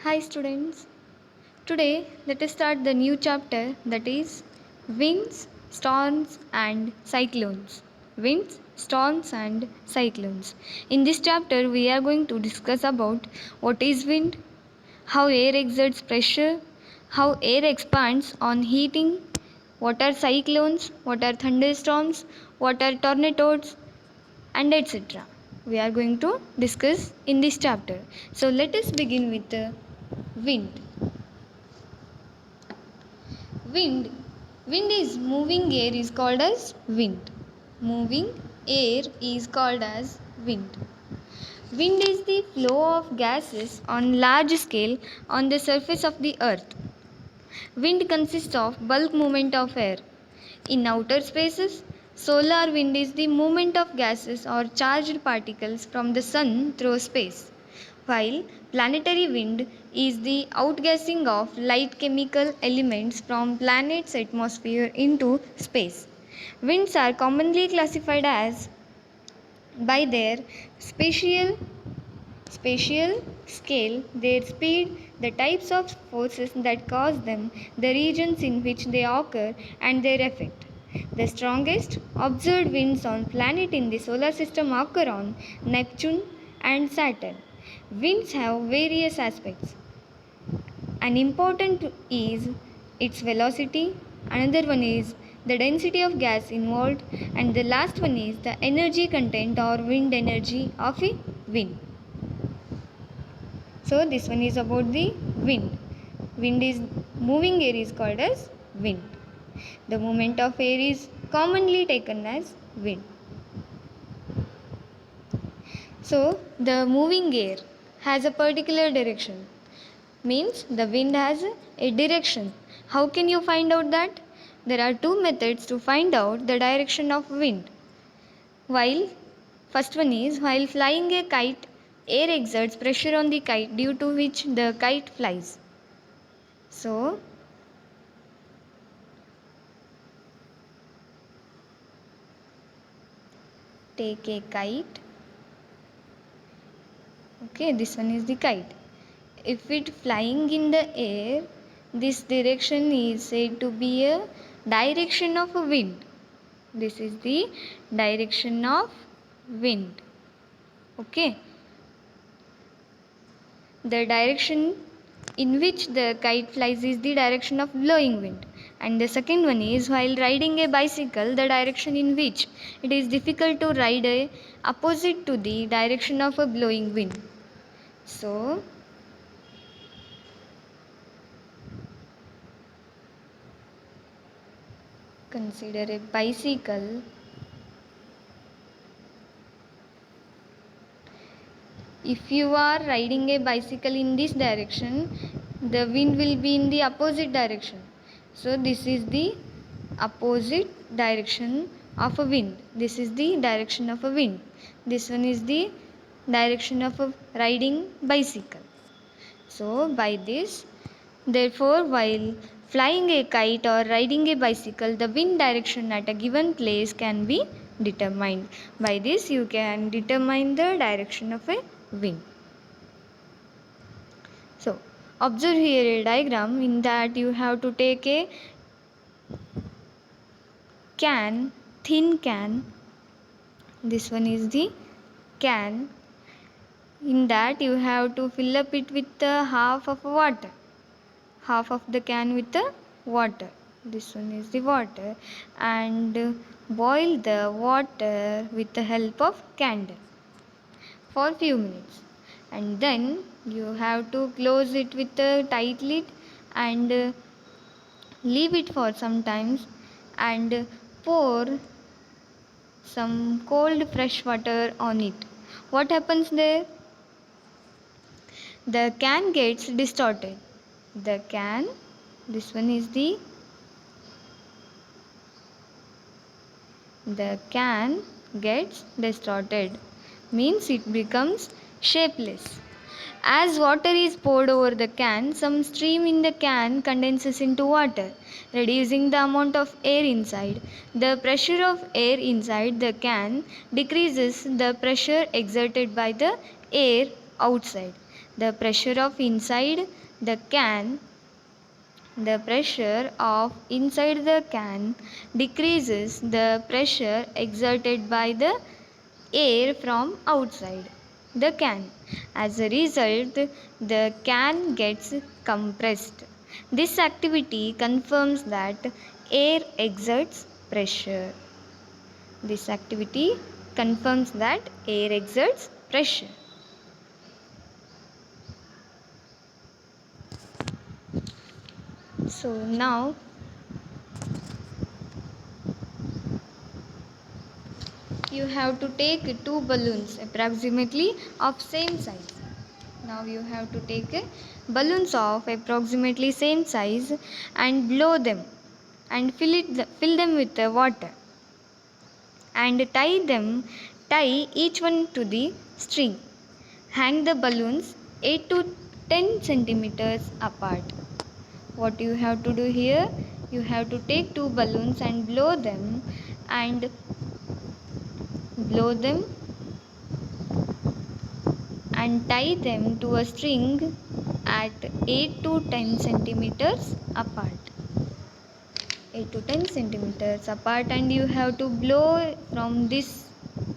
Hi students. Today let us start the new chapter, that is winds, storms and cyclones. Winds, storms and cyclones. In this chapter we are going to discuss about what is wind, how air exerts pressure, how air expands on heating, what are cyclones, what are thunderstorms, what are tornadoes, and etc. We are going to discuss in this chapter. So let us begin with the wind. Wind. Wind is moving air is called as wind. Moving air is called as wind. Wind is the flow of gases on large scale on the surface of the earth. Wind consists of bulk movement of air. In outer spaces, solar wind is the movement of gases or charged particles from the sun through space, while planetary wind is the outgassing of light chemical elements from planet's atmosphere into space. Winds are commonly classified as by their spatial scale, their speed, the types of forces that cause them, the regions in which they occur, and their effect. The strongest observed winds on planet in the solar system occur on Neptune and Saturn. Winds have various aspects. An important is its velocity, another one is the density of gas involved, and the last one is the energy content or wind energy of a wind. So this one is about the wind. Wind is moving air is called as wind. The movement of air is commonly taken as wind. So the moving air has a particular direction. Means the wind has a direction. How can you find out that? There are two methods to find out the direction of wind. While first one is while flying a kite, air exerts pressure on the kite due to which the kite flies. So take a kite. Okay, this one is the kite. If it flying in the air, this direction is said to be a direction of a wind. This is the direction of wind. Okay. The direction in which the kite flies is the direction of blowing wind. And the second one is while riding a bicycle, the direction in which it is difficult to ride a opposite to the direction of a blowing wind. So consider a bicycle. If you are riding a bicycle in this direction, the wind will be in the opposite direction. So this is the opposite direction of a wind. This is the direction of a wind. This one is the direction of a riding bicycle. So by this, therefore, while flying a kite or riding a bicycle, the wind direction at a given place can be determined. By this, you can determine the direction of a wind. So, observe here a diagram in that you have to take a can, thin can. This one is the can. In that you have to fill up it with half of water. Half of the can with the water. This one is the water, and boil the water with the help of candle for few minutes, and then you have to close it with a tight lid and leave it for some time and pour some cold fresh water on it. What happens there? The can gets distorted. The can, this one is the can gets distorted, means it becomes shapeless. As water is poured over the can, some stream in the can condenses into water, reducing the amount of air inside. The pressure of air inside the can decreases the pressure exerted by the air outside. The pressure of inside the can The pressure of inside the can decreases the pressure exerted by the air from outside the can. As a result, the can gets compressed. This activity confirms that air exerts pressure. This activity confirms that air exerts pressure. So now you have to take two balloons approximately of same size. Now you have to take balloons of approximately same size and blow them and fill them with water and tie each one to the string. Hang the balloons 8 to 10 centimeters apart. What you have to do here, you have to take two balloons and and blow them and tie them to a string at 8 to 10 centimeters apart. 8 to 10 centimeters apart, and you have to blow from this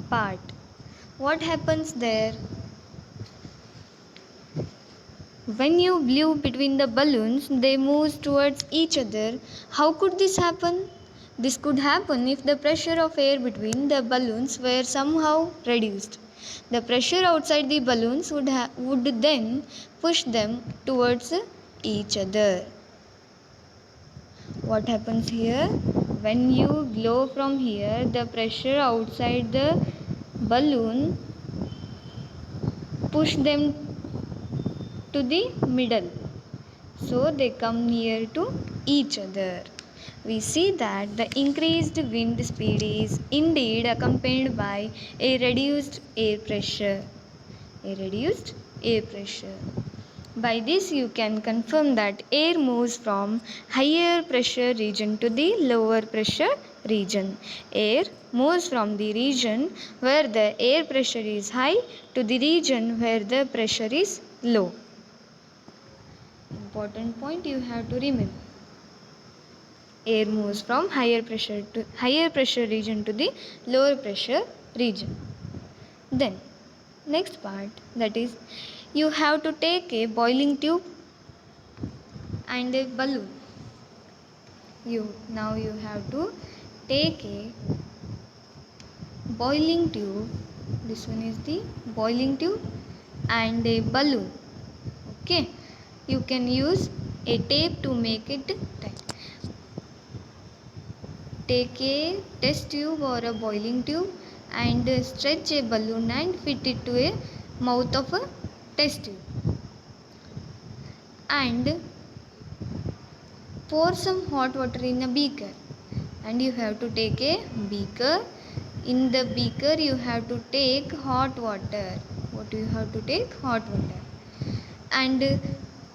part. What happens there? When you blew between the balloons, they move towards each other. How could this happen? This could happen if the pressure of air between the balloons were somehow reduced. The pressure outside the balloons would then push them towards each other. What happens here? When you blow from here, the pressure outside the balloon push them to the middle, so they come near to each other. We see that the increased wind speed is indeed accompanied by a reduced air pressure. By this you can confirm that air moves from higher pressure region to the lower pressure region. Air moves from the region where the air pressure is high to the region where the pressure is low. Important point you have to remember. Air moves from higher pressure region to the lower pressure region. Then next part, that is, you have to take a boiling tube and a balloon. Now you have to take a boiling tube. This one is the boiling tube and a balloon. Okay, you can use a tape to make it tight. Take a test tube or a boiling tube and stretch a balloon and fit it to a mouth of a test tube and pour some hot water in a beaker. And you have to take a beaker. In the beaker you have to take hot water. What you have to take? Hot water. And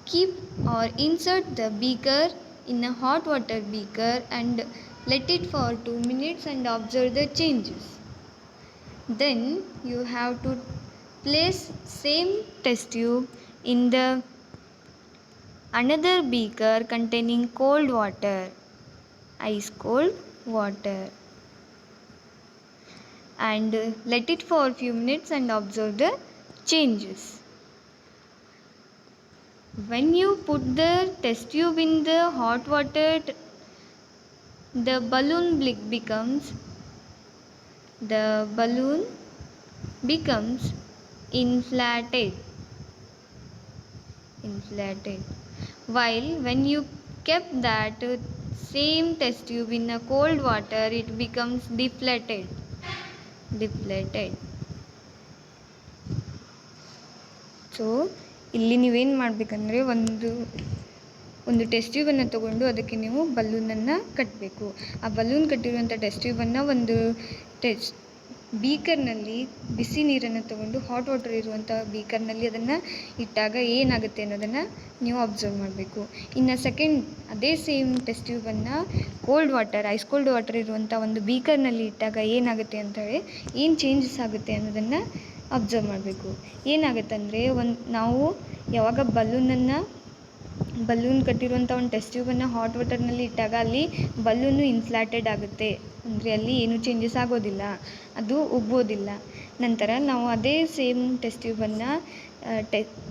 keep or insert the beaker in a hot water beaker and let it for 2 minutes and observe the changes. Then you have to place same test tube in the another beaker containing cold water, ice cold water, and let it for a few minutes and observe the changes. When you put the test tube in the hot water, the balloon becomes inflated. While when you kept that same test tube in a cold water, it becomes deflated. So ಇಲ್ಲಿ ನೀವೇನು ಮಾಡಬೇಕಂದ್ರೆ ಒಂದು test ಟ್ಯೂಬನ್ನು ತಗೊಂಡು ಅದಕ್ಕೆ ನೀವು ಬಲೂನನ್ನು ಕಟ್ಟಬೇಕು. ಆ balloon ಕಟ್ಟಿರುವಂಥ test ಟ್ಯೂಬನ್ನು ಒಂದು ಬೀಕರ್ನಲ್ಲಿ ಬಿಸಿ ನೀರನ್ನು ತಗೊಂಡು ಹಾಟ್ ವಾಟರ್ ಇರುವಂಥ ಬೀಕರ್ನಲ್ಲಿ ಅದನ್ನು ಇಟ್ಟಾಗ ಏನಾಗುತ್ತೆ ಅನ್ನೋದನ್ನು ನೀವು ಅಬ್ಸರ್ವ್ ಮಾಡಬೇಕು. ಇನ್ನು ಸೆಕೆಂಡ್ ಅದೇ ಸೇಮ್ ಟೆಸ್ಟ್ ಟ್ಯೂಬನ್ನು ಐಸ್ ಕೋಲ್ಡ್ ವಾಟರ್ ಇರುವಂಥ ಒಂದು ಬೀಕರ್ನಲ್ಲಿ ಇಟ್ಟಾಗ ಏನಾಗುತ್ತೆ ಅಂತ ಹೇಳಿ ಏನು ಚೇಂಜಸ್ ಆಗುತ್ತೆ ಅನ್ನೋದನ್ನು ಅಬ್ಸರ್ವ್ ಮಾಡಬೇಕು. ಏನಾಗುತ್ತಂದರೆ ನಾವು ಯಾವಾಗ ಬಲೂನ್ ಕಟ್ಟಿರುವಂಥ ಒಂದು ಟೆಸ್ಟ್ ಟ್ಯೂಬನ್ನು ಹಾಟ್ ವಾಟರ್ನಲ್ಲಿ ಇಟ್ಟಾಗ ಅಲ್ಲಿ ಬಲೂನು ಇನ್ಫ್ಲಾಟೆಡ್ ಆಗುತ್ತೆ, ಅಂದರೆ ಅಲ್ಲಿ ಏನೂ ಚೇಂಜಸ್ ಆಗೋದಿಲ್ಲ, ಅದು ಉಬ್ಬೋದಿಲ್ಲ. ನಂತರ ನಾವು ಅದೇ ಸೇಮ್ ಟೆಸ್ಟ್ ಟ್ಯೂಬನ್ನು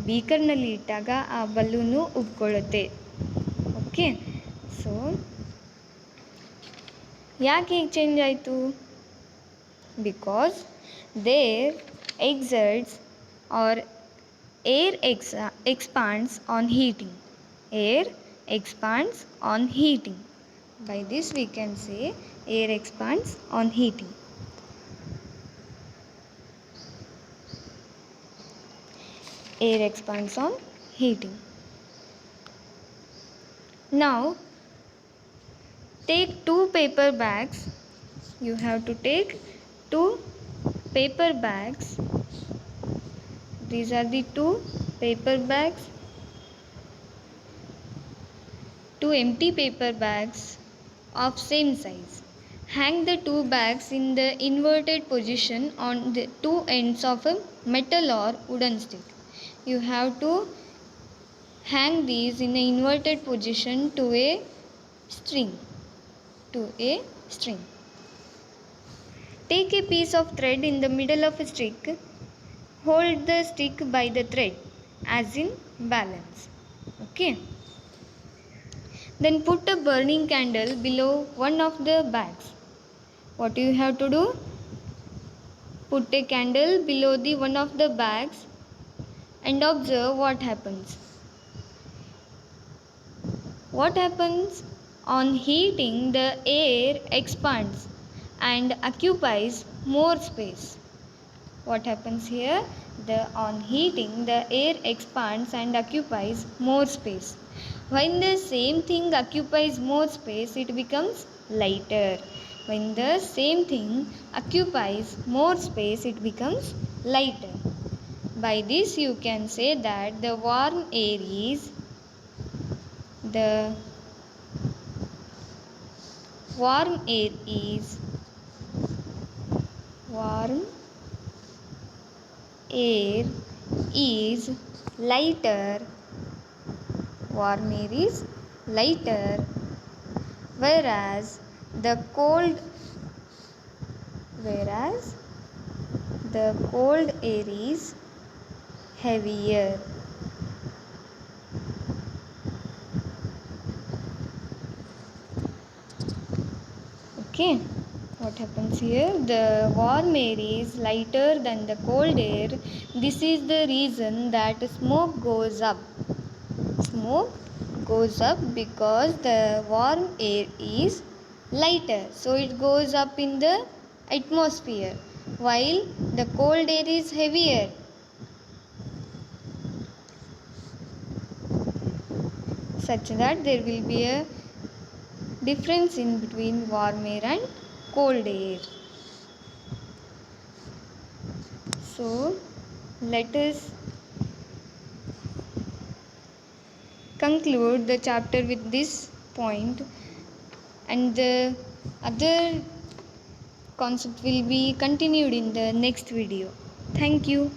ಬೀಕರ್ನಲ್ಲಿ ಇಟ್ಟಾಗ ಆ ಬಲೂನು ಉಬ್ಕೊಳ್ಳುತ್ತೆ. ಓಕೆ, ಸೊ ಯಾಕೆ ಹೀಗೆ ಚೇಂಜ್ ಆಯಿತು? Because there exerts or air expands on heating. Air expands on heating. By this we can say air expands on heating. Air expands on heating. Now take two paper bags. You have to take two paper bags. These are the two paper bags, two empty paper bags of same size. Hang the two bags in the inverted position on the two ends of a metal or wooden stick. You have to hang these in an inverted position to a string. Take a piece of thread in the middle of a stick. Hold the stick by the thread as in balance. Okay. Then put a burning candle below one of the bags. What you have to do? Put a candle below the one of the bags and observe what happens. What happens? On heating, the air expands and occupies more space. What happens here? On heating, the air expands and occupies more space. When the same thing occupies more space, it becomes lighter. When the same thing occupies more space, it becomes lighter. By this you can say that the warm air is lighter. Warm air is lighter, whereas the cold air is heavier. Okay, what happens here? The warm air is lighter than the cold air. This is the reason that smoke goes up. Smoke goes up because the warm air is lighter, so it goes up in the atmosphere, while the cold air is heavier. Such that there will be a difference in between warm air and cold air. So let us conclude the chapter with this point, and the other concept will be continued in the next video. Thank you.